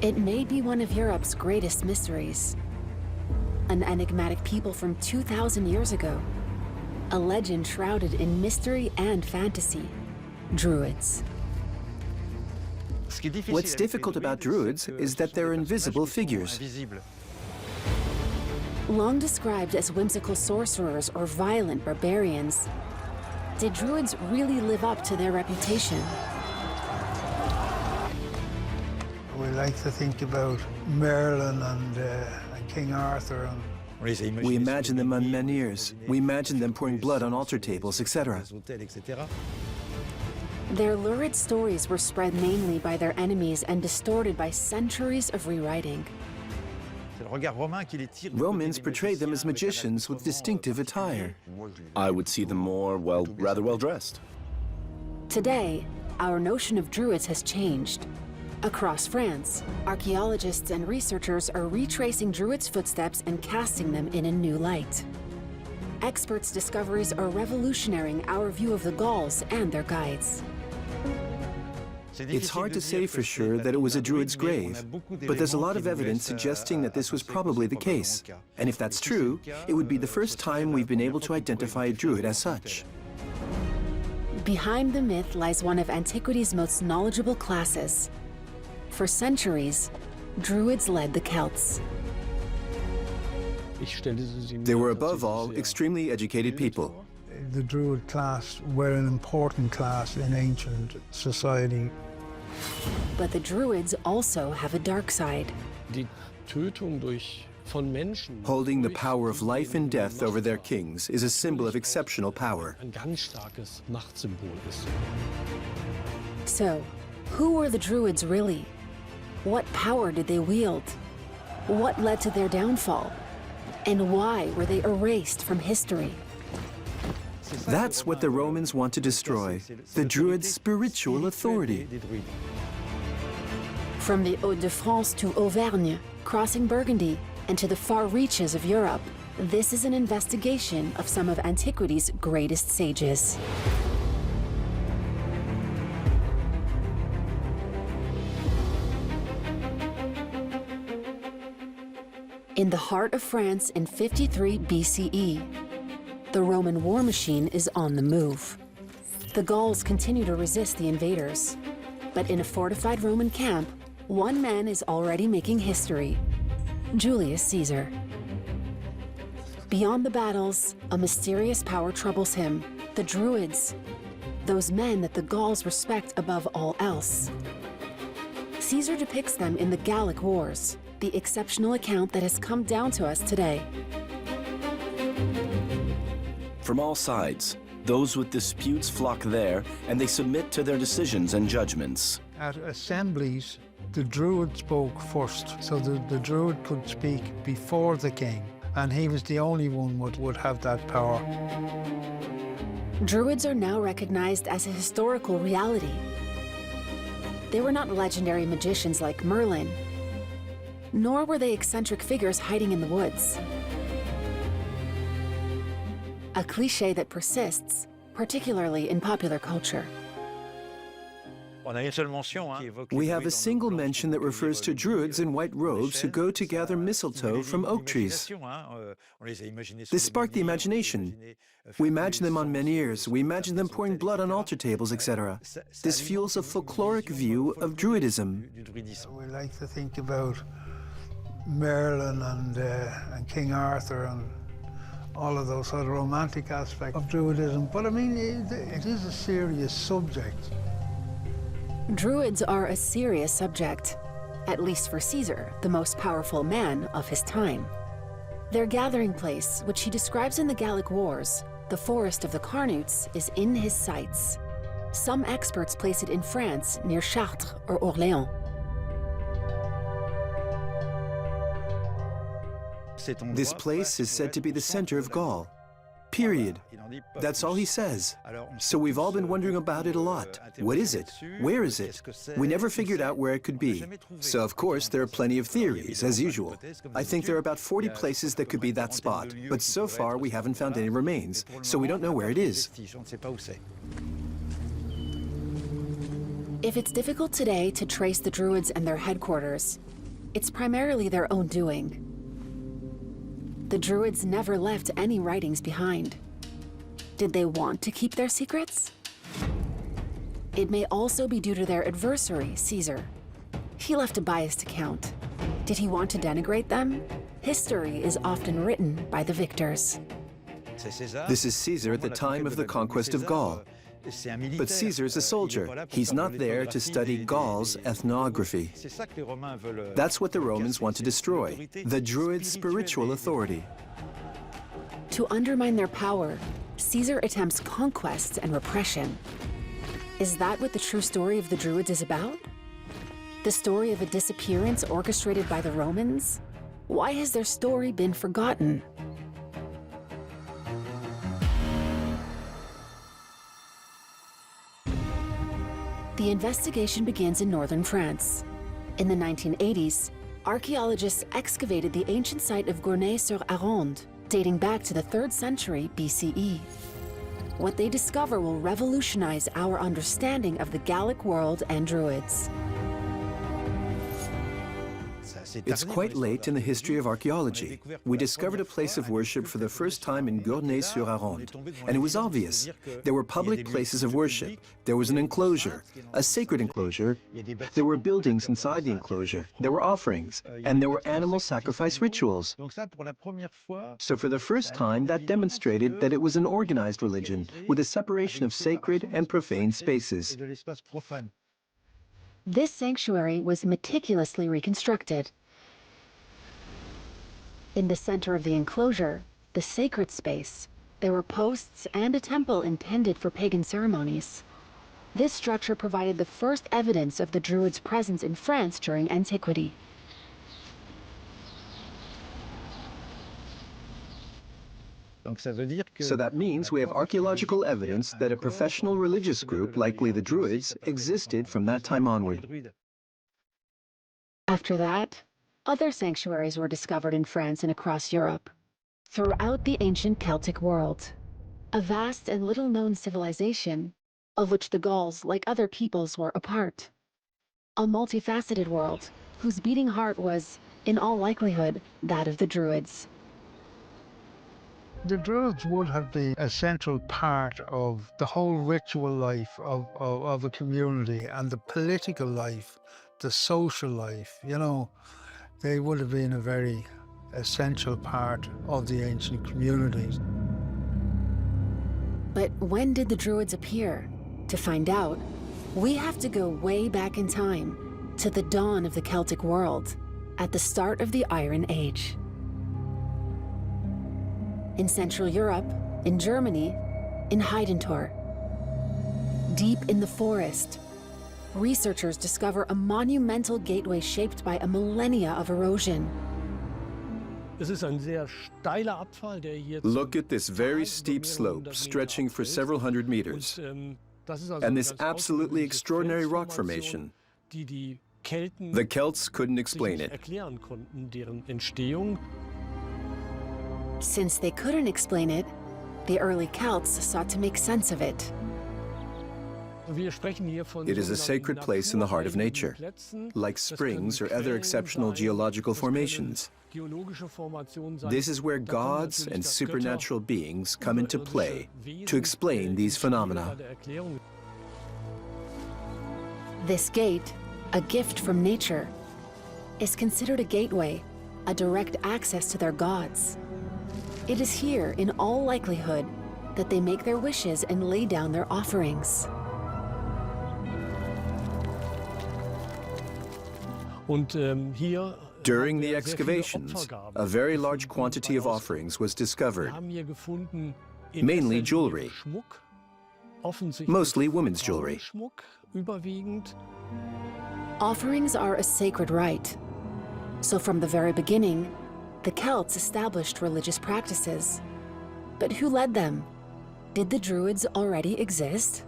It may be one of Europe's greatest mysteries. An enigmatic people from 2,000 years ago. A legend shrouded in mystery and fantasy. Druids. What's difficult about Druids is that they're invisible figures. Long described as whimsical sorcerers or violent barbarians, did Druids really live up to their reputation? We like to think about Merlin and King Arthur. We imagine them on menhirs. We imagine them pouring blood on altar tables, etc. Their lurid stories were spread mainly by their enemies and distorted by centuries of rewriting. Romans portrayed them as magicians with distinctive attire. I would see them more, well, rather well dressed. Today, our notion of Druids has changed. Across France, archaeologists and researchers are retracing Druids' footsteps and casting them in a new light. Experts' discoveries are revolutionizing our view of the Gauls and their guides. It's hard to say for sure that it was a Druid's grave, but there's a lot of evidence suggesting that this was probably the case. And if that's true, it would be the first time we've been able to identify a Druid as such. Behind the myth lies one of antiquity's most knowledgeable classes. For centuries, Druids led the Celts. They were above all extremely educated people. The Druid class were an important class in ancient society. But the Druids also have a dark side. Holding the power of life and death over their kings is a symbol of exceptional power. So, who were the Druids really? What power did they wield? What led to their downfall? And why were they erased from history? That's what the Romans want to destroy, the Druids' spiritual authority. From the Hauts-de-France to Auvergne, crossing Burgundy, and to the far reaches of Europe, this is an investigation of some of antiquity's greatest sages. In the heart of France in 53 BCE, the Roman war machine is on the move. The Gauls continue to resist the invaders. But in a fortified Roman camp, one man is already making history: Julius Caesar. Beyond the battles, a mysterious power troubles him: the Druids, those men that the Gauls respect above all else. Caesar depicts them in the Gallic Wars, the exceptional account that has come down to us today. From all sides, those with disputes flock there, and they submit to their decisions and judgments. At assemblies, the Druid spoke first, so the Druid could speak before the king, and he was the only one would have that power. Druids are now recognized as a historical reality. They were not legendary magicians like Merlin, nor were they eccentric figures hiding in the woods. A cliché that persists, particularly in popular culture. We have a single mention that refers to Druids in white robes who go to gather mistletoe from oak trees. This sparked the imagination. We imagine them on menhirs, we imagine them pouring blood on altar tables, etc. This fuels a folkloric view of Druidism. We like to think about Merlin and King Arthur and all of those sort of romantic aspects of Druidism. But I mean, it is a serious subject. Druids are a serious subject, at least for Caesar, the most powerful man of his time. Their gathering place, which he describes in the Gallic Wars, the forest of the Carnutes, is in his sights. Some experts place it in France, near Chartres or Orléans. This place is said to be the center of Gaul. Period. That's all he says. So we've all been wondering about it a lot. What is it? Where is it? We never figured out where it could be. So of course there are plenty of theories, as usual. I think there are about 40 places that could be that spot, but so far we haven't found any remains, so we don't know where it is. If it's difficult today to trace the Druids and their headquarters, it's primarily their own doing. The Druids never left any writings behind. Did they want to keep their secrets? It may also be due to their adversary, Caesar. He left a biased account. Did he want to denigrate them? History is often written by the victors. This is Caesar at the time of the conquest of Gaul. But Caesar's a soldier. He's not there to study Gaul's ethnography. That's what the Romans want to destroy, the Druids' spiritual authority. To undermine their power, Caesar attempts conquest and repression. Is that what the true story of the Druids is about? The story of a disappearance orchestrated by the Romans? Why has their story been forgotten? The investigation begins in northern France. In the 1980s, archaeologists excavated the ancient site of Gournay-sur-Aronde, dating back to the 3rd century BCE. What they discover will revolutionize our understanding of the Gallic world and Druids. It's quite late in the history of archaeology. We discovered a place of worship for the first time in Gournay-sur-Aronde, and it was obvious. There were public places of worship. There was an enclosure, a sacred enclosure. There were buildings inside the enclosure. There were offerings, and there were animal sacrifice rituals. So for the first time, that demonstrated that it was an organized religion with a separation of sacred and profane spaces. This sanctuary was meticulously reconstructed. In the center of the enclosure, the sacred space, there were posts and a temple intended for pagan ceremonies. This structure provided the first evidence of the Druids' presence in France during antiquity. So that means we have archaeological evidence that a professional religious group, likely the Druids, existed from that time onward. After that, other sanctuaries were discovered in France and across Europe, throughout the ancient Celtic world. A vast and little-known civilization, of which the Gauls, like other peoples, were a part. A multifaceted world, whose beating heart was, in all likelihood, that of the Druids. The Druids would have been a central part of the whole ritual life of a community and the political life, the social life. You know, they would have been a very essential part of the ancient communities. But when did the Druids appear? To find out, we have to go way back in time, to the dawn of the Celtic world, at the start of the Iron Age. In Central Europe, in Germany, in Heidentor. Deep in the forest, researchers discover a monumental gateway shaped by a millennia of erosion. Look at this very steep slope stretching for several hundred meters. And this absolutely extraordinary rock formation. The Celts couldn't explain it. Since they couldn't explain it, the early Celts sought to make sense of it. It is a sacred place in the heart of nature, like springs or other exceptional geological formations. This is where gods and supernatural beings come into play to explain these phenomena. This gate, a gift from nature, is considered a gateway, a direct access to their gods. It is here, in all likelihood, that they make their wishes and lay down their offerings. During the excavations, a very large quantity of offerings was discovered, mainly jewelry, mostly women's jewelry. Offerings are a sacred rite. So from the very beginning, the Celts established religious practices. But who led them? Did the Druids already exist?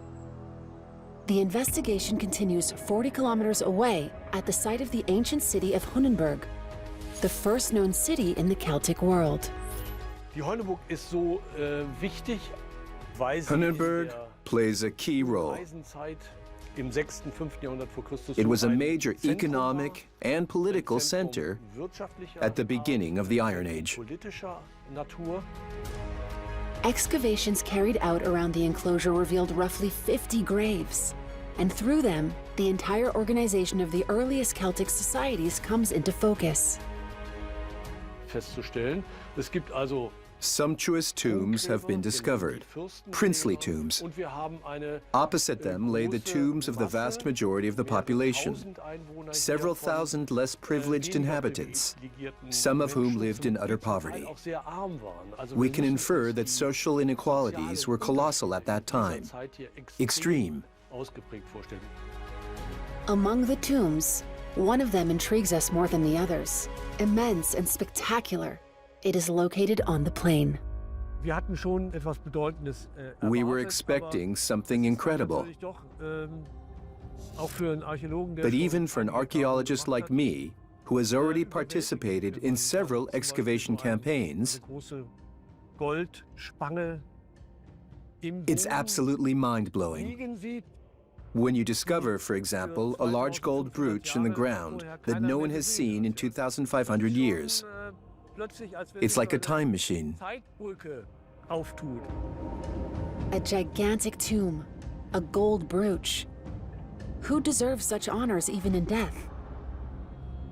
The investigation continues 40 kilometers away at the site of the ancient city of Hunenburg, the first known city in the Celtic world. Hunenburg plays a key role. It was a major economic and political center at the beginning of the Iron Age. Excavations carried out around the enclosure revealed roughly 50 graves, and through them, the entire organization of the earliest Celtic societies comes into focus. Sumptuous tombs have been discovered, princely tombs. Opposite them lay the tombs of the vast majority of the population, several thousand less privileged inhabitants, some of whom lived in utter poverty. We can infer that social inequalities were colossal at that time, extreme. Among the tombs, one of them intrigues us more than the others. Immense and spectacular, it is located on the plain. We were expecting something incredible. But even for an archaeologist like me, who has already participated in several excavation campaigns, it's absolutely mind-blowing. When you discover, for example, a large gold brooch in the ground that no one has seen in 2,500 years, it's like a time machine. A gigantic tomb, a gold brooch. Who deserves such honors even in death?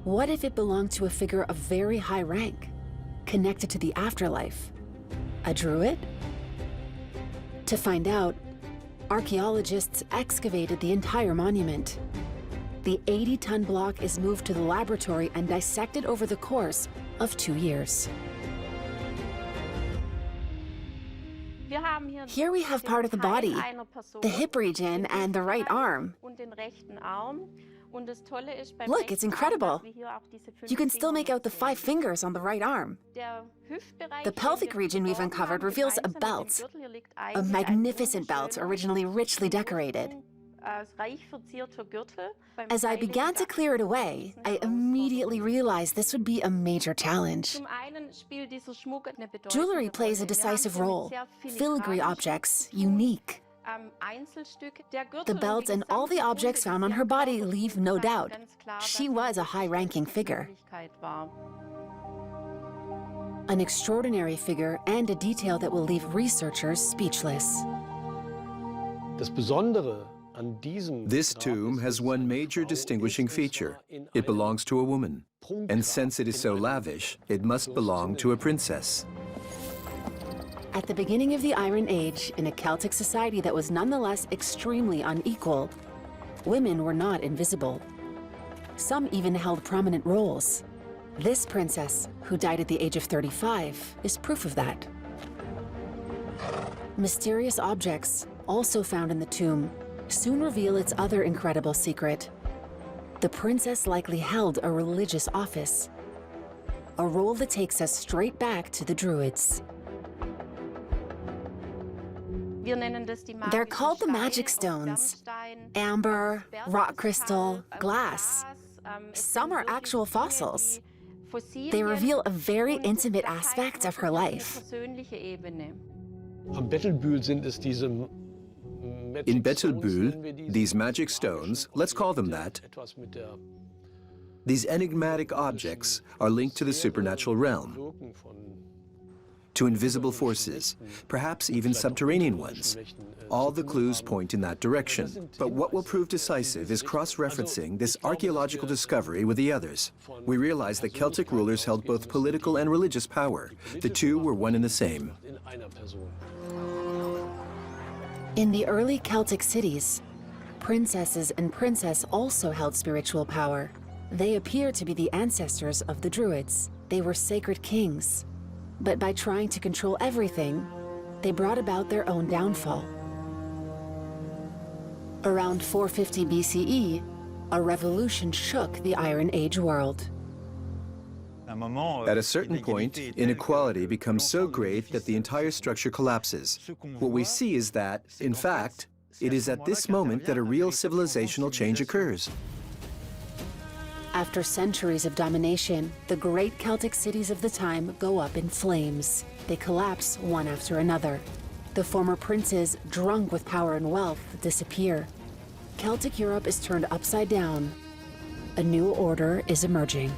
What if it belonged to a figure of very high rank, connected to the afterlife? A druid? To find out, archaeologists excavated the entire monument. The 80-ton block is moved to the laboratory and dissected over the course of 2 years. Here we have part of the body, the hip region and the right arm. Look, it's incredible. You can still make out the 5 fingers on the right arm. The pelvic region we've uncovered reveals a belt, a magnificent belt originally richly decorated. As I began to clear it away, I immediately realized this would be a major challenge. Jewelry plays a decisive role, filigree objects unique. The belt and all the objects found on her body leave no doubt. She was a high-ranking figure. An extraordinary figure and a detail that will leave researchers speechless. This tomb has one major distinguishing feature. It belongs to a woman. And since it is so lavish, it must belong to a princess. At the beginning of the Iron Age, in a Celtic society that was nonetheless extremely unequal, women were not invisible. Some even held prominent roles. This princess, who died at the age of 35, is proof of that. Mysterious objects, also found in the tomb, soon reveal its other incredible secret. The princess likely held a religious office, a role that takes us straight back to the Druids. They're called the magic stones. Amber, rock crystal, glass. Some are actual fossils. They reveal a very intimate aspect of her life. In Betelbühl, these magic stones, let's call them that, these enigmatic objects are linked to the supernatural realm, to invisible forces, perhaps even subterranean ones. All the clues point in that direction. But what will prove decisive is cross-referencing this archaeological discovery with the others. We realize that Celtic rulers held both political and religious power. The two were one and the same. In the early Celtic cities, princesses and princes also held spiritual power. They appear to be the ancestors of the Druids. They were sacred kings. But by trying to control everything, they brought about their own downfall. Around 450 BCE, a revolution shook the Iron Age world. At a certain point, inequality becomes so great that the entire structure collapses. What we see is that, in fact, it is at this moment that a real civilizational change occurs. After centuries of domination, the great Celtic cities of the time go up in flames. They collapse one after another. The former princes, drunk with power and wealth, disappear. Celtic Europe is turned upside down. A new order is emerging.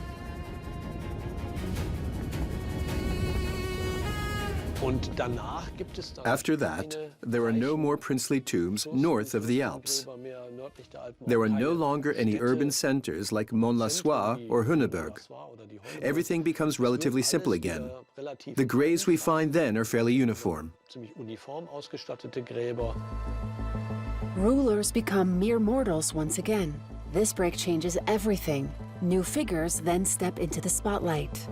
After that, there are no more princely tombs north of the Alps. There are no longer any urban centers like Mont-la-Soie or Hunneberg. Everything becomes relatively simple again. The graves we find then are fairly uniform. Rulers become mere mortals once again. This break changes everything. New figures then step into the spotlight.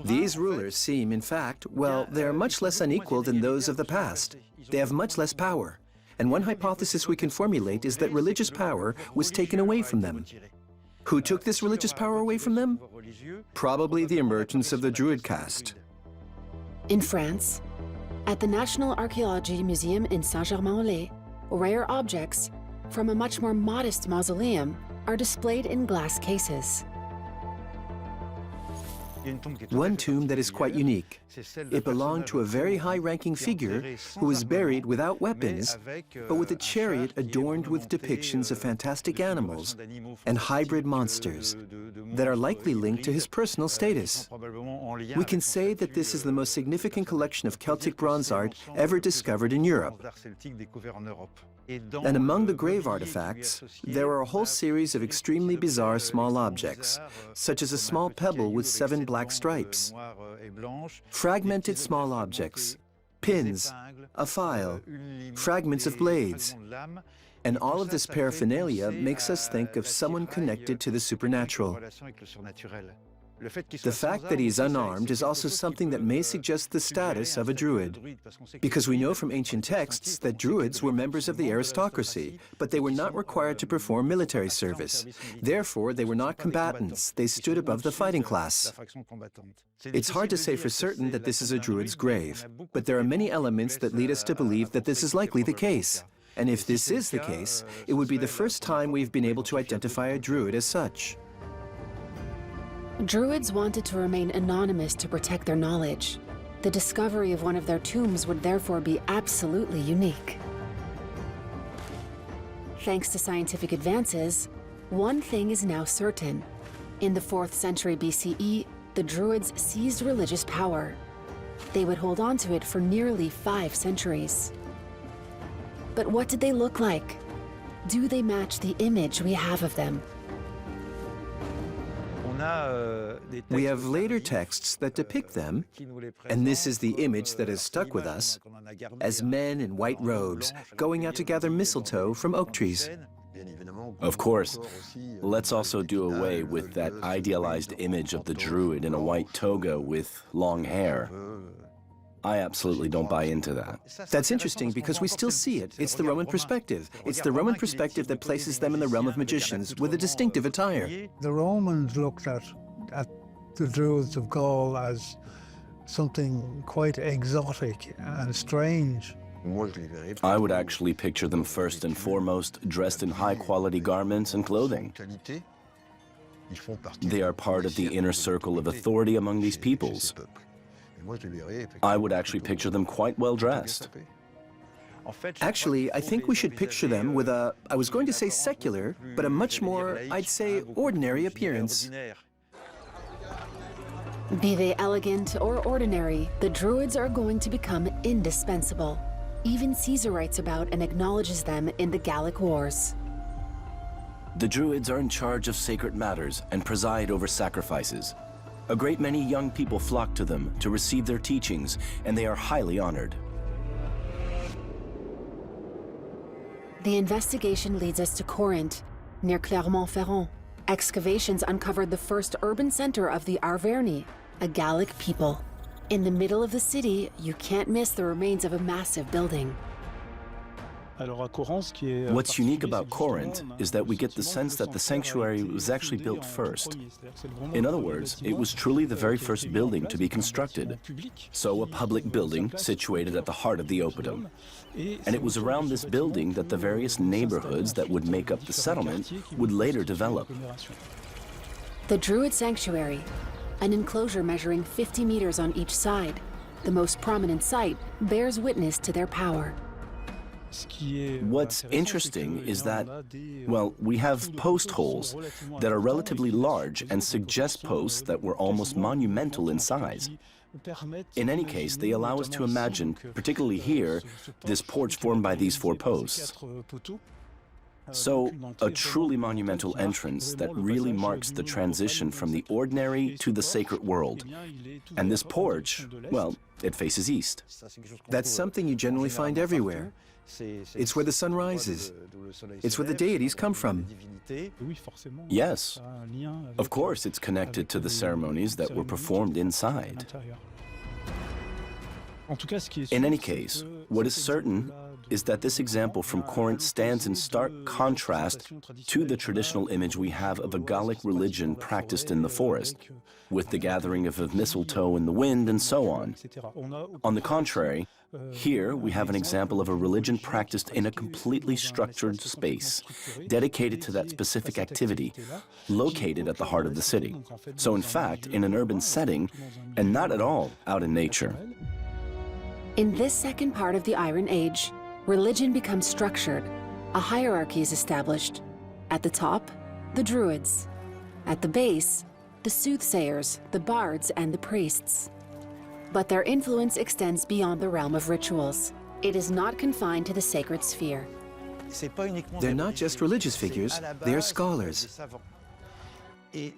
These rulers seem, in fact, well, they are much less unequal than those of the past. They have much less power. And one hypothesis we can formulate is that religious power was taken away from them. Who took this religious power away from them? Probably the emergence of the Druid caste. In France, at the National Archaeology Museum in Saint-Germain-en-Laye, rare objects from a much more modest mausoleum are displayed in glass cases. One tomb that is quite unique. It belonged to a very high-ranking figure who was buried without weapons, but with a chariot adorned with depictions of fantastic animals and hybrid monsters that are likely linked to his personal status. We can say that this is the most significant collection of Celtic bronze art ever discovered in Europe. And among the grave artifacts, there are a whole series of extremely bizarre small objects, such as a small pebble with 7 black stripes, fragmented small objects, pins, a file, fragments of blades. And all of this paraphernalia makes us think of someone connected to the supernatural. The fact that he's unarmed is also something that may suggest the status of a druid, because we know from ancient texts that druids were members of the aristocracy, but they were not required to perform military service. Therefore, they were not combatants. They stood above the fighting class. It's hard to say for certain that this is a druid's grave, but there are many elements that lead us to believe that this is likely the case. And if this is the case, it would be the first time we've been able to identify a druid as such. Druids wanted to remain anonymous to protect their knowledge. The discovery of one of their tombs would therefore be absolutely unique. Thanks to scientific advances, one thing is now certain. In the 4th century BCE, the Druids seized religious power. They would hold on to it for nearly 5 centuries. But what did they look like? Do they match the image we have of them? We have later texts that depict them, and this is the image that has stuck with us, as men in white robes going out to gather mistletoe from oak trees. Of course, let's also do away with that idealized image of the druid in a white toga with long hair. I absolutely don't buy into that. That's interesting because we still see it. It's the Roman perspective. It's the Roman perspective that places them in the realm of magicians with a distinctive attire. The Romans looked at the Druids of Gaul as something quite exotic and strange. I would actually picture them first and foremost dressed in high-quality garments and clothing. They are part of the inner circle of authority among these peoples. I would actually picture them quite well dressed. Actually, I think we should picture them with a, I was going to say secular, but a much more, I'd say, ordinary appearance. Be they elegant or ordinary, the Druids are going to become indispensable. Even Caesar writes about and acknowledges them in the Gallic Wars. The Druids are in charge of sacred matters and preside over sacrifices. A great many young people flock to them to receive their teachings, and they are highly honored. The investigation leads us to Corinth, near Clermont-Ferrand. Excavations uncovered the first urban center of the Arverni, a Gallic people. In the middle of the city, you can't miss the remains of a massive building. What's unique about Corinth is that we get the sense that the sanctuary was actually built first. In other words, it was truly the very first building to be constructed. So a public building situated at the heart of the oppidum. And it was around this building that the various neighborhoods that would make up the settlement would later develop. The Druid Sanctuary, an enclosure measuring 50 meters on each side, the most prominent site, bears witness to their power. What's interesting is that, well, we have post holes that are relatively large and suggest posts that were almost monumental in size. In any case, they allow us to imagine, particularly here, this porch formed by these four posts. So, a truly monumental entrance that really marks the transition from the ordinary to the sacred world. And this porch, well, it faces east. That's something you generally find everywhere. It's where the sun rises. It's where the deities come from. Yes. Of course, it's connected to the ceremonies that were performed inside. In any case, what is certain is that this example from Corinth stands in stark contrast to the traditional image we have of a Gallic religion practiced in the forest, with the gathering of mistletoe in the wind and so on. On the contrary, here we have an example of a religion practiced in a completely structured space, dedicated to that specific activity, located at the heart of the city. So in fact, in an urban setting, and not at all out in nature. In this second part of the Iron Age, religion becomes structured. A hierarchy is established. At the top, the Druids. At the base, the soothsayers, the bards, and the priests. But their influence extends beyond the realm of rituals. It is not confined to the sacred sphere. They're not just religious figures, they're scholars.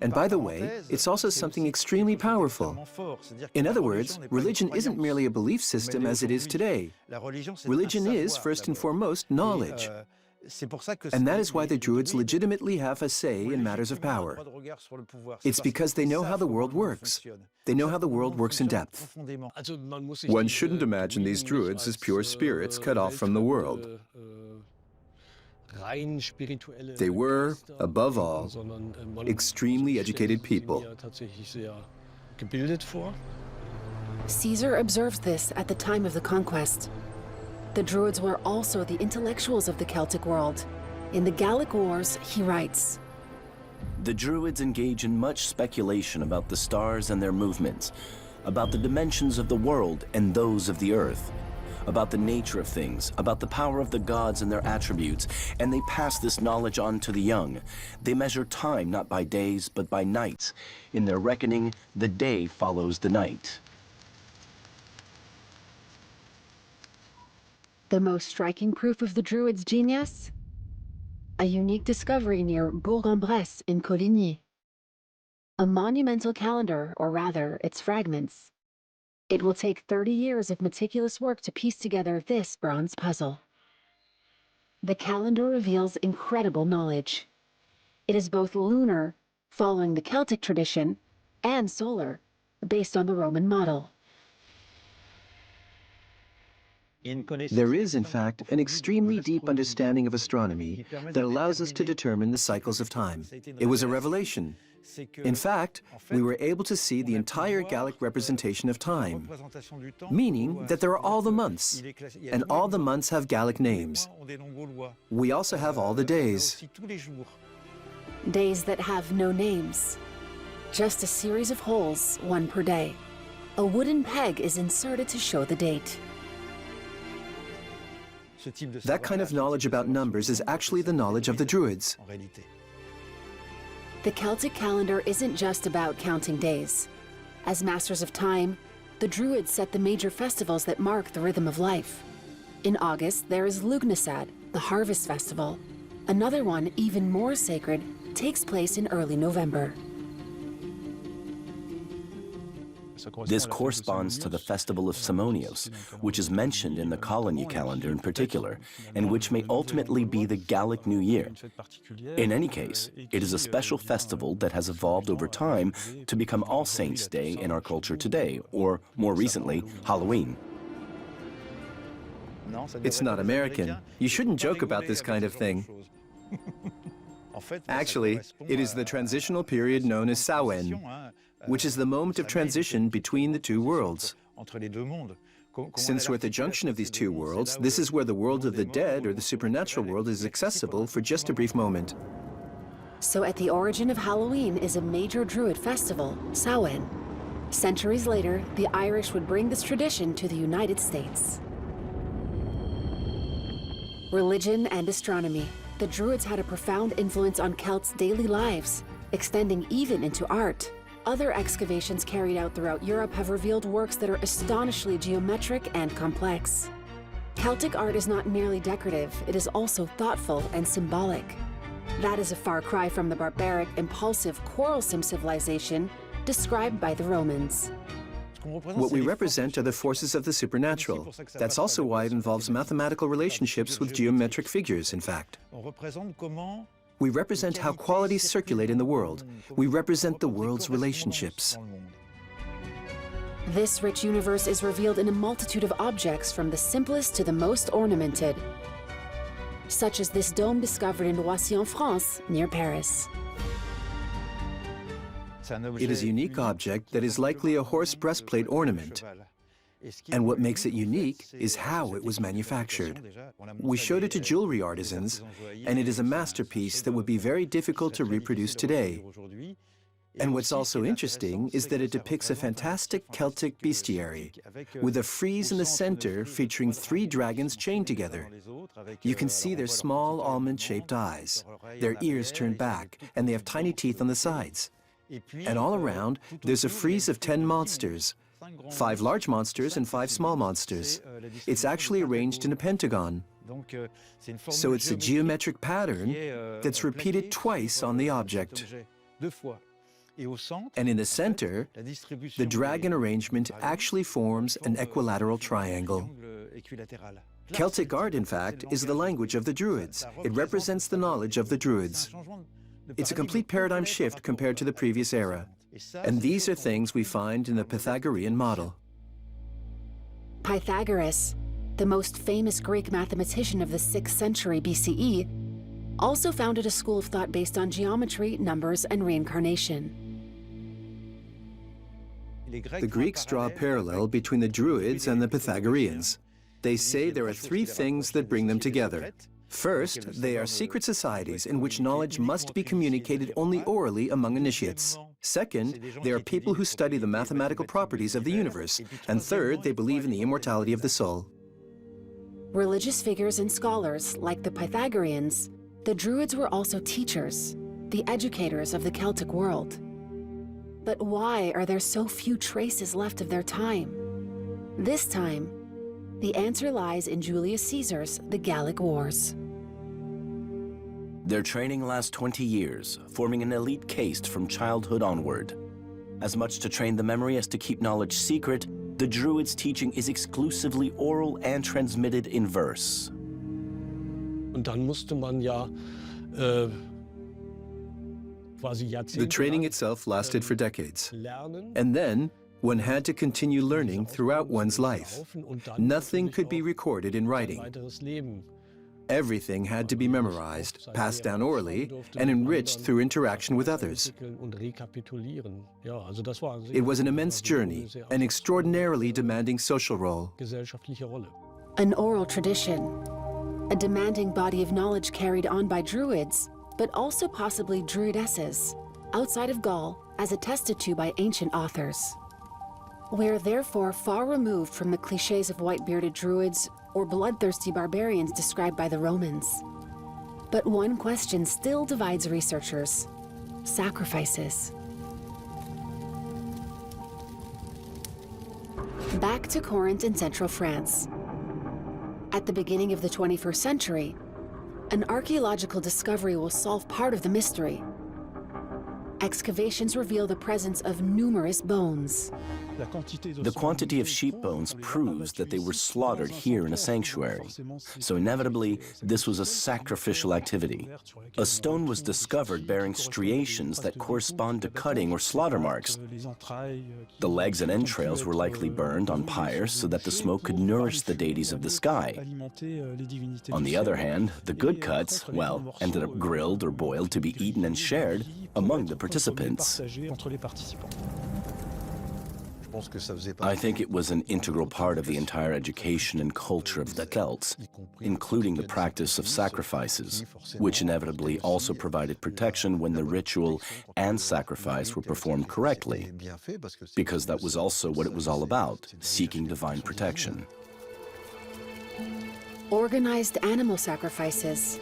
And by the way, it's also something extremely powerful. In other words, religion isn't merely a belief system as it is today. Religion is, first and foremost, knowledge. And that is why the Druids legitimately have a say in matters of power. It's because they know how the world works. They know how the world works in depth. One shouldn't imagine these Druids as pure spirits cut off from the world. They were, above all, extremely educated people. Caesar observes this at the time of the conquest. The Druids were also the intellectuals of the Celtic world. In the Gallic Wars, he writes, The Druids engage in much speculation about the stars and their movements, about the dimensions of the world and those of the earth, about the nature of things, about the power of the gods and their attributes, and they pass this knowledge on to the young. They measure time not by days, but by nights. In their reckoning, the day follows the night. The most striking proof of the Druids' genius? A unique discovery near Bourg-en-Bresse in Coligny. A monumental calendar, or rather, its fragments. It will take 30 years of meticulous work to piece together this bronze puzzle. The calendar reveals incredible knowledge. It is both lunar, following the Celtic tradition, and solar, based on the Roman model. There is, in fact, an extremely deep understanding of astronomy that allows us to determine the cycles of time. It was a revelation. In fact, we were able to see the entire Gallic representation of time, meaning that there are all the months, and all the months have Gallic names. We also have all the days. Days that have no names. Just a series of holes, one per day. A wooden peg is inserted to show the date. That kind of knowledge about numbers is actually the knowledge of the Druids. The Celtic calendar isn't just about counting days. As masters of time, the Druids set the major festivals that mark the rhythm of life. In August, there is Lugnasad, the harvest festival. Another one, even more sacred, takes place in early November. This corresponds to the festival of Simonios, which is mentioned in the Coligny calendar in particular, and which may ultimately be the Gallic New Year. In any case, it is a special festival that has evolved over time to become All Saints' Day in our culture today, or more recently, Halloween. It's not American. You shouldn't joke about this kind of thing. Actually, it is the transitional period known as Samhain, which is the moment of transition between the two worlds. Since we're at the junction of these two worlds, this is where the world of the dead, or the supernatural world, is accessible for just a brief moment. So at the origin of Halloween is a major Druid festival, Samhain. Centuries later, the Irish would bring this tradition to the United States. Religion and astronomy. The Druids had a profound influence on Celts' daily lives, extending even into art. Other excavations carried out throughout Europe have revealed works that are astonishingly geometric and complex. Celtic art is not merely decorative, it is also thoughtful and symbolic. That is a far cry from the barbaric, impulsive, quarrelsome civilization described by the Romans. What we represent are the forces of the supernatural. That's also why it involves mathematical relationships with geometric figures, in fact. We represent how qualities circulate in the world. We represent the world's relationships. This rich universe is revealed in a multitude of objects, from the simplest to the most ornamented, such as this dome discovered in Roissy, France, near Paris. It is a unique object that is likely a horse breastplate ornament. And what makes it unique is how it was manufactured. We showed it to jewelry artisans, and it is a masterpiece that would be very difficult to reproduce today. And what's also interesting is that it depicts a fantastic Celtic bestiary, with a frieze in the center featuring 3 dragons chained together. You can see their small almond-shaped eyes, their ears turned back, and they have tiny teeth on the sides. And all around, there's a frieze of 10 monsters, 5 large monsters and 5 small monsters. It's actually arranged in a pentagon. So it's a geometric pattern that's repeated twice on the object. And in the center, the dragon arrangement actually forms an equilateral triangle. Celtic art, in fact, is the language of the Druids. It represents the knowledge of the Druids. It's a complete paradigm shift compared to the previous era. And these are things we find in the Pythagorean model. Pythagoras, the most famous Greek mathematician of the 6th century BCE, also founded a school of thought based on geometry, numbers, and reincarnation. The Greeks draw a parallel between the Druids and the Pythagoreans. They say there are 3 things that bring them together. First, they are secret societies in which knowledge must be communicated only orally among initiates. Second, they are people who study the mathematical properties of the universe. And third, they believe in the immortality of the soul. Religious figures and scholars, like the Pythagoreans, the Druids were also teachers, the educators of the Celtic world. But why are there so few traces left of their time? This time, the answer lies in Julius Caesar's The Gallic Wars. Their training lasts 20 years, forming an elite caste from childhood onward. As much to train the memory as to keep knowledge secret, the Druids' teaching is exclusively oral and transmitted in verse. The training itself lasted for decades. And then, one had to continue learning throughout one's life. Nothing could be recorded in writing. Everything had to be memorized, passed down orally, and enriched through interaction with others. It was an immense journey, an extraordinarily demanding social role. An oral tradition, a demanding body of knowledge carried on by Druids, but also possibly Druidesses, outside of Gaul, as attested to by ancient authors. We're therefore far removed from the clichés of white-bearded Druids or bloodthirsty barbarians described by the Romans. But one question still divides researchers: sacrifices. Back to Corinth in central France. At the beginning of the 21st century, an archaeological discovery will solve part of the mystery. Excavations reveal the presence of numerous bones. The quantity of sheep bones proves that they were slaughtered here in a sanctuary. So inevitably, this was a sacrificial activity. A stone was discovered bearing striations that correspond to cutting or slaughter marks. The legs and entrails were likely burned on pyres so that the smoke could nourish the deities of the sky. On the other hand, the good cuts, well, ended up grilled or boiled to be eaten and shared among the participants. I think it was an integral part of the entire education and culture of the Celts, including the practice of sacrifices, which inevitably also provided protection when the ritual and sacrifice were performed correctly, because that was also what it was all about, seeking divine protection. organized animal sacrifices,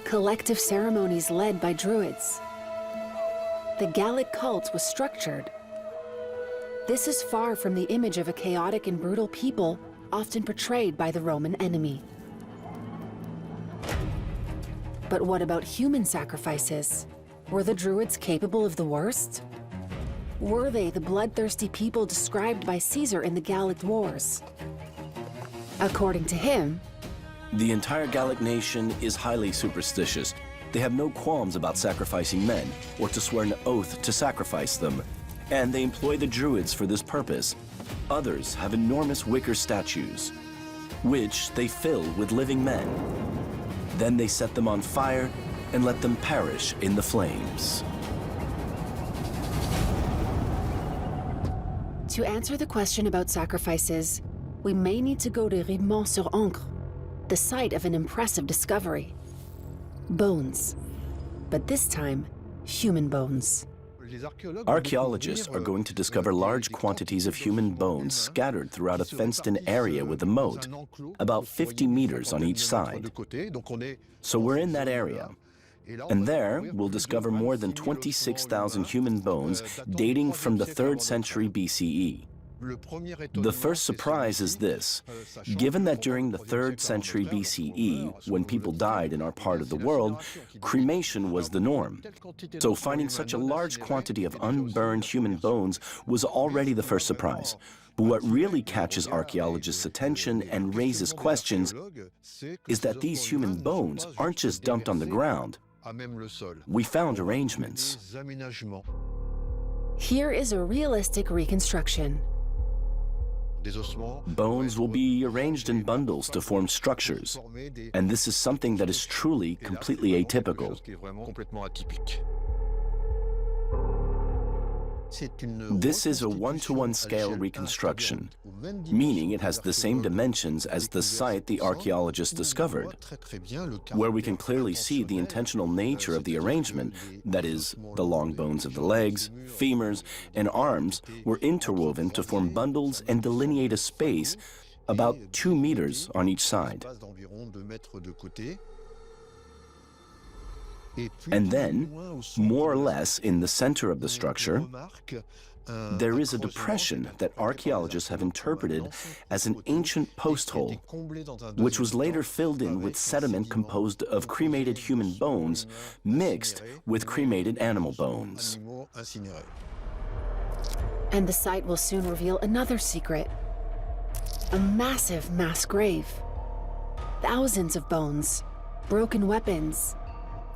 collective ceremonies led by druids. The Gallic cult was structured. This is far from the image of a chaotic and brutal people often portrayed by the Roman enemy. But what about human sacrifices? Were the druids capable of the worst? Were they the bloodthirsty people described by Caesar in the Gallic Wars? According to him, the entire Gallic nation is highly superstitious. They have no qualms about sacrificing men or to swear an oath to sacrifice them, and they employ the druids for this purpose. Others have enormous wicker statues, which they fill with living men. Then they set them on fire and let them perish in the flames. To answer the question about sacrifices, we may need to go to Rimont-sur-Ancre, the site of an impressive discovery. Bones, but this time, human bones. Archaeologists are going to discover large quantities of human bones scattered throughout a fenced-in area with a moat, about 50 meters on each side. So we're in that area. And there, we'll discover more than 26,000 human bones dating from the 3rd century BCE. The first surprise is this. Given that during the 3rd century BCE, when people died in our part of the world, cremation was the norm. So finding such a large quantity of unburned human bones was already the first surprise. But what really catches archaeologists' attention and raises questions is that these human bones aren't just dumped on the ground. We found arrangements. Here is a realistic reconstruction. Bones will be arranged in bundles to form structures, and this is something that is truly completely atypical. This is a 1-to-1 scale reconstruction, meaning it has the same dimensions as the site the archaeologists discovered, where we can clearly see the intentional nature of the arrangement, that is, the long bones of the legs, femurs, and arms were interwoven to form bundles and delineate a space about 2 meters on each side. And then, more or less in the center of the structure, there is a depression that archaeologists have interpreted as an ancient post hole, which was later filled in with sediment composed of cremated human bones mixed with cremated animal bones. And the site will soon reveal another secret. A massive mass grave. Thousands of bones, broken weapons,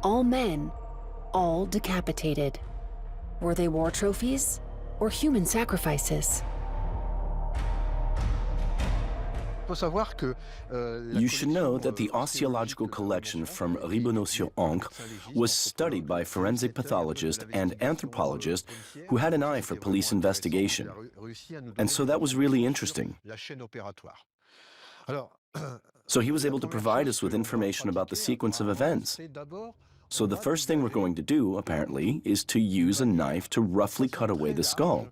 all men, all decapitated. Were they war trophies or human sacrifices? You should know that the archaeological collection from Ribonneau-sur-Ancre was studied by forensic pathologists and anthropologists who had an eye for police investigation. And so that was really interesting. So he was able to provide us with information about the sequence of events. So the first thing we're going to do, apparently, is to use a knife to roughly cut away the skull.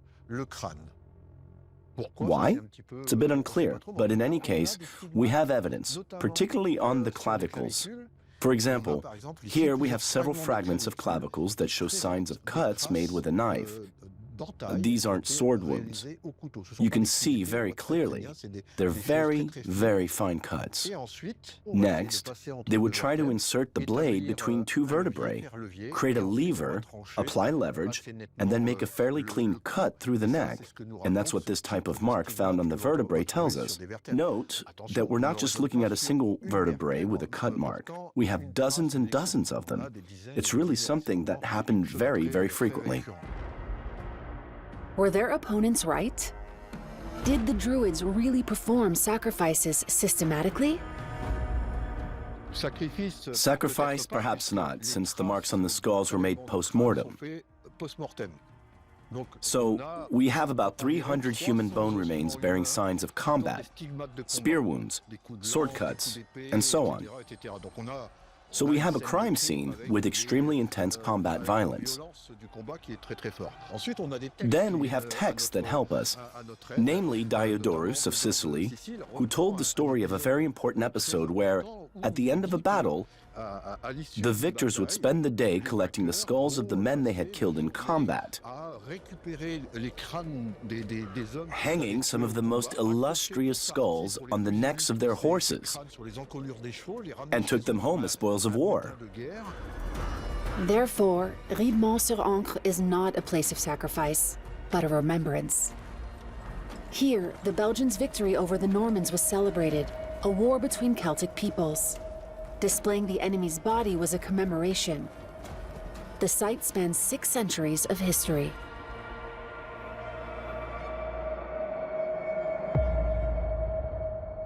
Why? It's a bit unclear, but in any case, we have evidence, particularly on the clavicles. For example, here we have several fragments of clavicles that show signs of cuts made with a knife. These aren't sword wounds. You can see very clearly. They're very, very fine cuts. Next, they would try to insert the blade between 2 vertebrae, create a lever, apply leverage, and then make a fairly clean cut through the neck. And that's what this type of mark found on the vertebrae tells us. Note that we're not just looking at a single vertebrae with a cut mark. We have dozens and dozens of them. It's really something that happened very, very frequently. Were their opponents right? Did the Druids really perform sacrifices systematically? Sacrifice, perhaps not, since the marks on the skulls were made post-mortem. So, we have about 300 human bone remains bearing signs of combat, spear wounds, sword cuts, and so on. So we have a crime scene with extremely intense combat violence. Then we have texts that help us, namely Diodorus of Sicily, who told the story of a very important episode where, at the end of a battle, the victors would spend the day collecting the skulls of the men they had killed in combat, hanging some of the most illustrious skulls on the necks of their horses, and took them home as spoils of war. Therefore, Riedmont-sur-Ancre is not a place of sacrifice, but a remembrance. Here, the Belgians' victory over the Normans was celebrated, a war between Celtic peoples. Displaying the enemy's body was a commemoration. The site spans 6 centuries of history.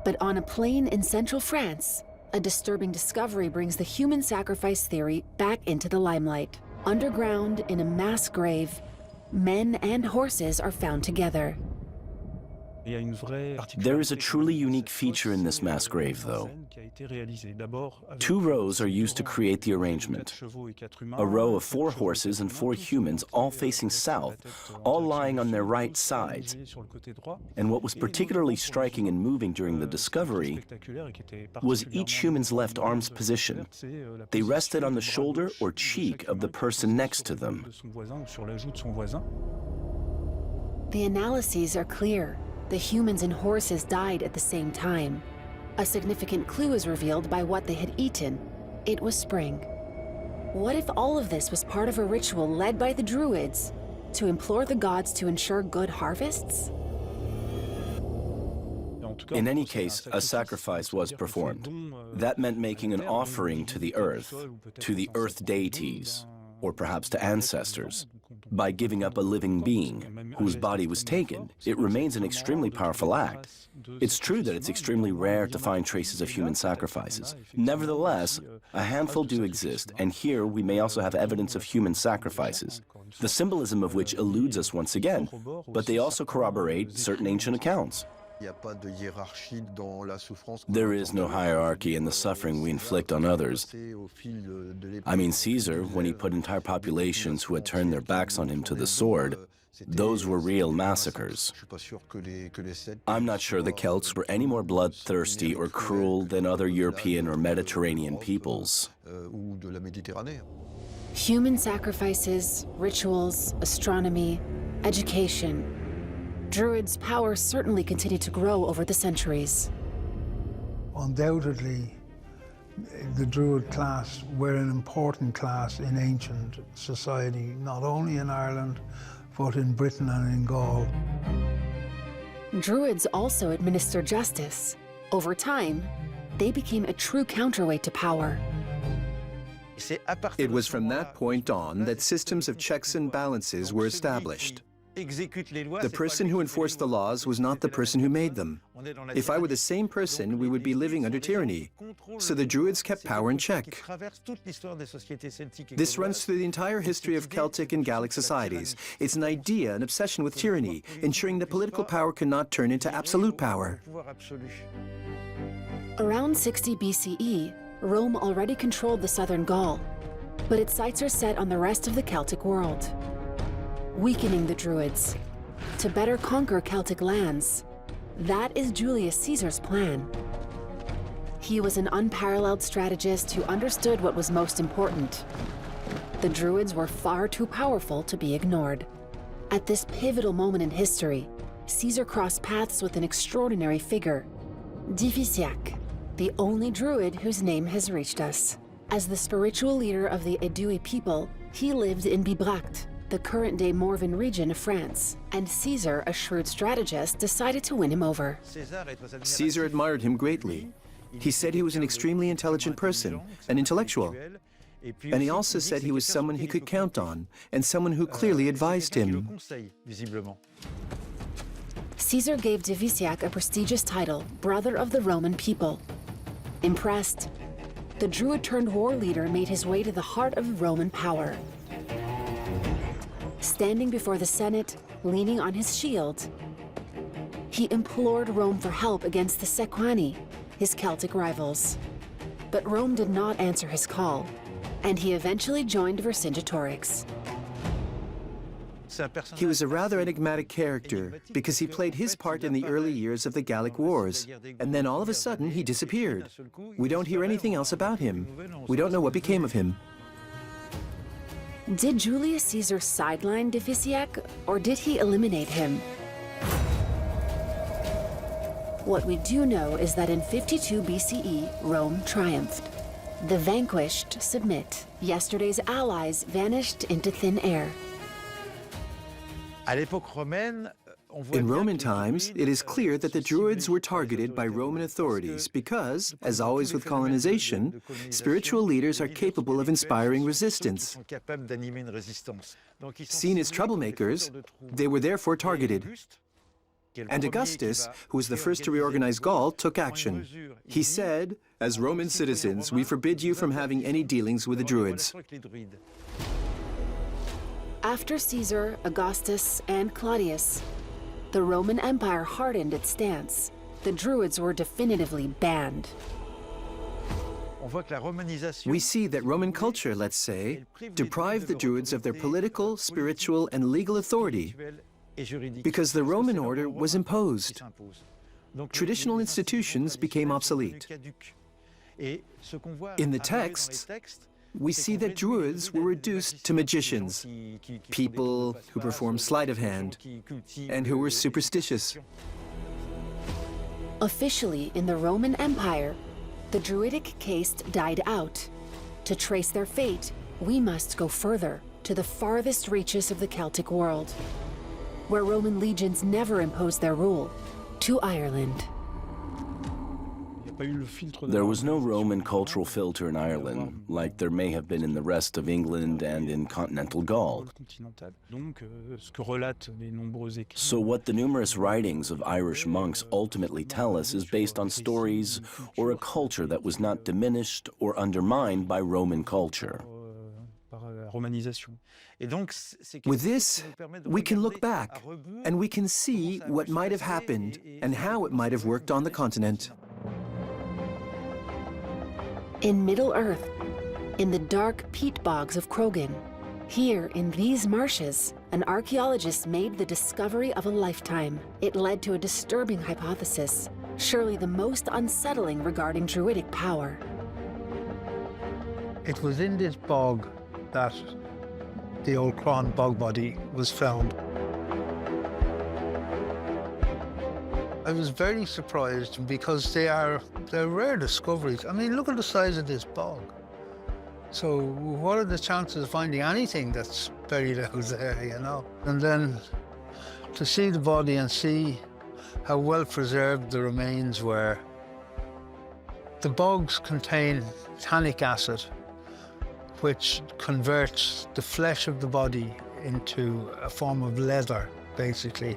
But on a plain in central France, a disturbing discovery brings the human sacrifice theory back into the limelight. Underground, in a mass grave, men and horses are found together. There is a truly unique feature in this mass grave, though. 2 rows are used to create the arrangement. A row of 4 horses and 4 humans, all facing south, all lying on their right sides. And what was particularly striking and moving during the discovery was each human's left arm's position. They rested on the shoulder or cheek of the person next to them. The analyses are clear. The humans and horses died at the same time. A significant clue is revealed by what they had eaten. It was spring. What if all of this was part of a ritual led by the Druids to implore the gods to ensure good harvests? In any case, a sacrifice was performed. That meant making an offering to the earth deities, or perhaps to ancestors. By giving up a living being whose body was taken, it remains an extremely powerful act. It's true that it's extremely rare to find traces of human sacrifices. Nevertheless, a handful do exist, and here we may also have evidence of human sacrifices, the symbolism of which eludes us once again, but they also corroborate certain ancient accounts. There is no hierarchy in the suffering we inflict on others. I mean, Caesar, when he put entire populations who had turned their backs on him to the sword, those were real massacres. I'm not sure the Celts were any more bloodthirsty or cruel than other European or Mediterranean peoples. Human sacrifices, rituals, astronomy, education. Druids' power certainly continued to grow over the centuries. Undoubtedly, the Druid class were an important class in ancient society, not only in Ireland, but in Britain and in Gaul. Druids also administered justice. Over time, they became a true counterweight to power. It was from that point on that systems of checks and balances were established. The person who enforced the laws was not the person who made them. If I were the same person, we would be living under tyranny. So the Druids kept power in check. This runs through the entire history of Celtic and Gallic societies. It's an idea, an obsession with tyranny, ensuring that political power cannot turn into absolute power. Around 60 BCE, Rome already controlled the southern Gaul, but its sights are set on the rest of the Celtic world, weakening the Druids to better conquer Celtic lands. That is Julius Caesar's plan. He was an unparalleled strategist who understood what was most important. The Druids were far too powerful to be ignored. At this pivotal moment in history, Caesar crossed paths with an extraordinary figure, Divisiac, the only Druid whose name has reached us. As the spiritual leader of the Aedui people, he lived in Bibracte, the current-day Morvan region of France, and Caesar, a shrewd strategist, decided to win him over. Caesar admired him greatly. He said he was an extremely intelligent person, an intellectual. And he also said he was someone he could count on, and someone who clearly advised him. Caesar gave Divisiac a prestigious title, Brother of the Roman People. Impressed, the Druid-turned-war leader made his way to the heart of Roman power. Standing before the Senate, leaning on his shield, he implored Rome for help against the Sequani, his Celtic rivals. But Rome did not answer his call, and he eventually joined Vercingetorix. He was a rather enigmatic character because he played his part in the early years of the Gallic Wars, and then all of a sudden he disappeared. We don't hear anything else about him. We don't know what became of him. Did Julius Caesar sideline Defisiac, or did he eliminate him? What we do know is that in 52 BCE, Rome triumphed. The vanquished submit. Yesterday's allies vanished into thin air. In Roman times, it is clear that the Druids were targeted by Roman authorities because, as always with colonization, spiritual leaders are capable of inspiring resistance. Seen as troublemakers, they were therefore targeted. And Augustus, who was the first to reorganize Gaul, took action. He said, "As Roman citizens, we forbid you from having any dealings with the Druids." After Caesar, Augustus, and Claudius, the Roman Empire hardened its stance. The Druids were definitively banned. We see that Roman culture, let's say, deprived the Druids of their political, spiritual, and legal authority because the Roman order was imposed. Traditional institutions became obsolete. In the texts, we see that Druids were reduced to magicians, people who performed sleight of hand, and who were superstitious. Officially, in the Roman Empire, the Druidic caste died out. To trace their fate, we must go further, to the farthest reaches of the Celtic world, where Roman legions never imposed their rule, to Ireland. There was no Roman cultural filter in Ireland, like there may have been in the rest of England and in continental Gaul. So what the numerous writings of Irish monks ultimately tell us is based on stories or a culture that was not diminished or undermined by Roman culture. With this, we can look back, and we can see what might have happened and how it might have worked on the continent. In Middle-earth, in the dark peat bogs of Croghan, here in these marshes, an archaeologist made the discovery of a lifetime. It led to a disturbing hypothesis, surely the most unsettling regarding Druidic power. It was in this bog that the old Cron bog body was found. I was very surprised because they're rare discoveries. I mean, look at the size of this bog. So what are the chances of finding anything that's buried out there, you know? And then to see the body and see how well preserved the remains were. The bogs contain tannic acid, which converts the flesh of the body into a form of leather, basically.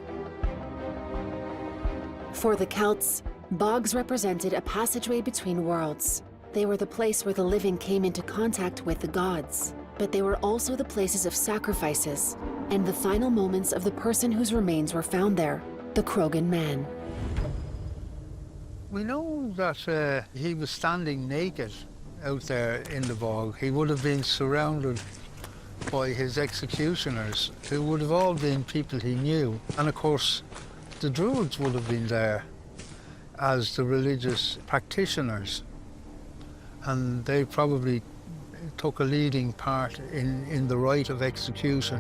For the Celts, bogs represented a passageway between worlds. They were the place where the living came into contact with the gods, but they were also the places of sacrifices and the final moments of the person whose remains were found there, the Croghan man. We know that he was standing naked out there in the bog. He would have been surrounded by his executioners, who would have all been people he knew. And of course, the Druids would have been there as the religious practitioners, and they probably took a leading part in the rite of execution.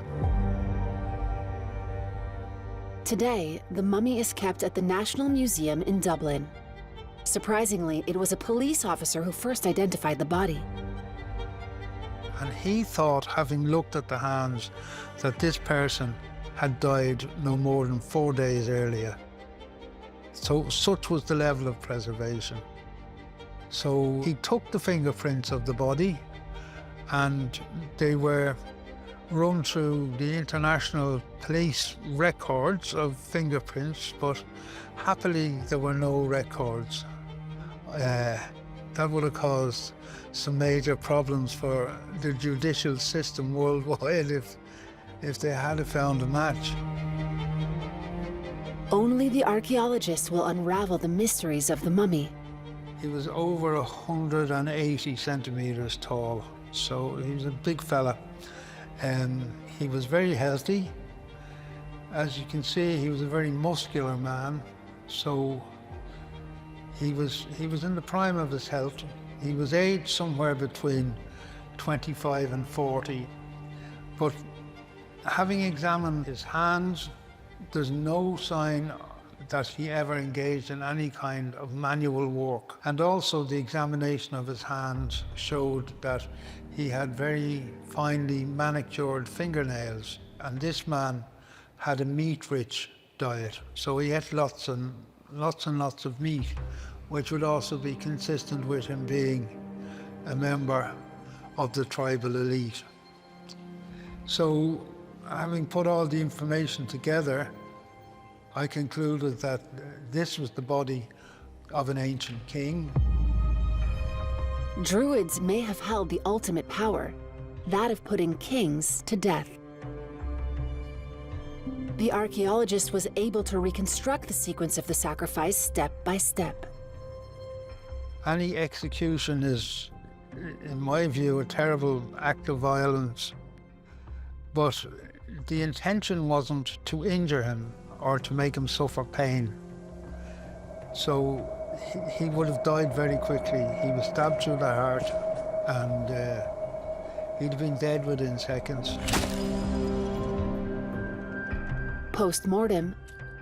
Today, the mummy is kept at the National Museum in Dublin. Surprisingly, it was a police officer who first identified the body. And he thought, having looked at the hands, that this person had died no more than 4 days earlier. So such was the level of preservation. So he took the fingerprints of the body, and they were run through the international police records of fingerprints, but happily there were no records. That would have caused some major problems for the judicial system worldwide if they had found a match. Only the archaeologists will unravel the mysteries of the mummy. He was over 180 centimeters tall, so he was a big fella. He was very healthy. As you can see, he was a very muscular man, so he was in the prime of his health. He was aged somewhere between 25 and 40, but having examined his hands, there's no sign that he ever engaged in any kind of manual work. And also the examination of his hands showed that he had very finely manicured fingernails. And this man had a meat-rich diet. So he ate lots and lots of meat, which would also be consistent with him being a member of the tribal elite. So, having put all the information together, I concluded that this was the body of an ancient king. Druids may have held the ultimate power, that of putting kings to death. The archaeologist was able to reconstruct the sequence of the sacrifice step by step. Any execution is, in my view, a terrible act of violence, but the intention wasn't to injure him or to make him suffer pain. So he would have died very quickly. He was stabbed through the heart and he'd have been dead within seconds. Post-mortem,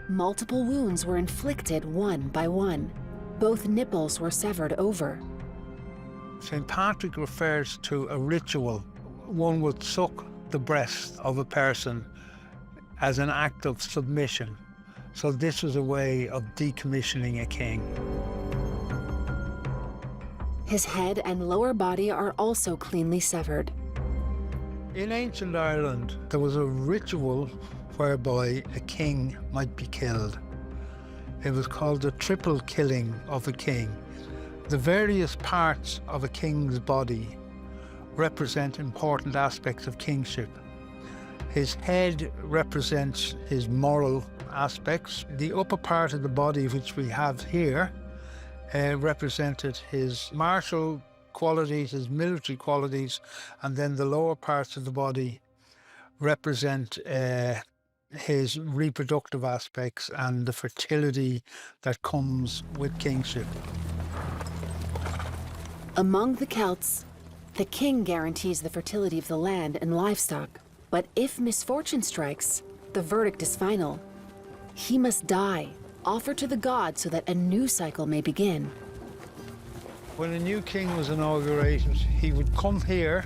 multiple wounds were inflicted one by one. Both nipples were severed over. St. Patrick refers to a ritual. One would suck the breast of a person as an act of submission. So this was a way of decommissioning a king. His head and lower body are also cleanly severed. In ancient Ireland, there was a ritual whereby a king might be killed. It was called the triple killing of a king. The various parts of a king's body represent important aspects of kingship. His head represents his moral aspects. The upper part of the body, which we have here, represented his martial qualities, his military qualities, and then the lower parts of the body represent his reproductive aspects and the fertility that comes with kingship. Among the Celts, the king guarantees the fertility of the land and livestock. But if misfortune strikes, the verdict is final. He must die, offered to the gods so that a new cycle may begin. When a new king was inaugurated, he would come here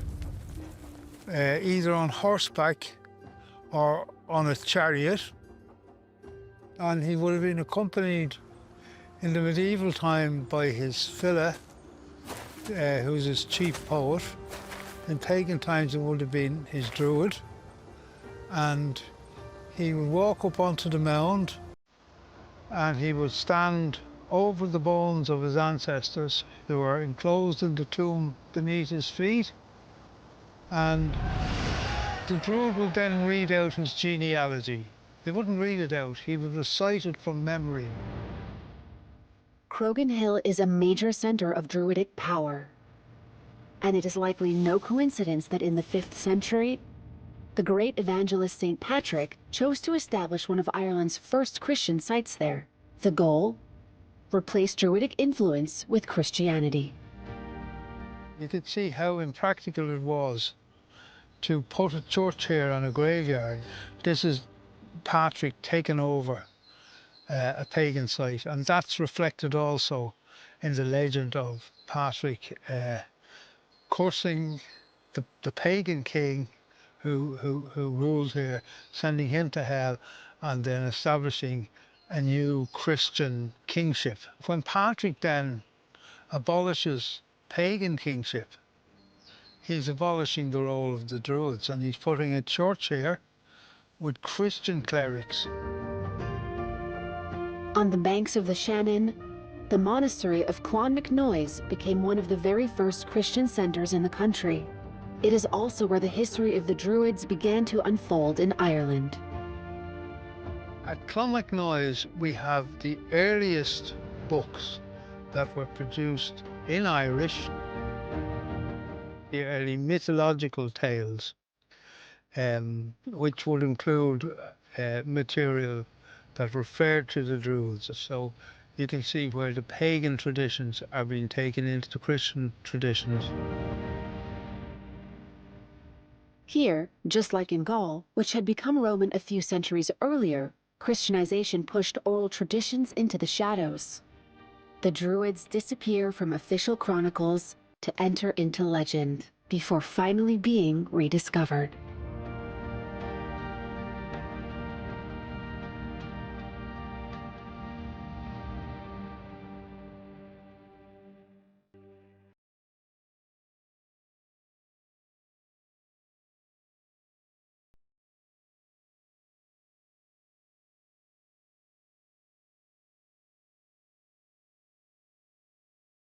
either on horseback or on a chariot, and he would have been accompanied in the medieval time by his fila, who's his chief poet. In pagan times it would have been his druid, and he would walk up onto the mound and he would stand over the bones of his ancestors who were enclosed in the tomb beneath his feet, and the druid would then read out his genealogy. He wouldn't read it out, he would recite it from memory. Croghan Hill is a major center of Druidic power. And it is likely no coincidence that in the 5th century, the great evangelist St. Patrick chose to establish one of Ireland's first Christian sites there. The goal? Replace Druidic influence with Christianity. You could see how impractical it was to put a church here on a graveyard. This is Patrick taking over a pagan site, and that's reflected also in the legend of Patrick cursing the pagan king who ruled here, sending him to hell, and then establishing a new Christian kingship. When Patrick then abolishes pagan kingship, he's abolishing the role of the Druids, and he's putting a church here with Christian clerics. On the banks of the Shannon, the monastery of Clonmacnoise became one of the very first Christian centers in the country. It is also where the history of the Druids began to unfold in Ireland. At Clonmacnoise, we have the earliest books that were produced in Irish, the early mythological tales, which would include material that referred to the Druids. So you can see where the pagan traditions are being taken into the Christian traditions. Here, just like in Gaul, which had become Roman a few centuries earlier, Christianization pushed oral traditions into the shadows. The Druids disappear from official chronicles to enter into legend, before finally being rediscovered.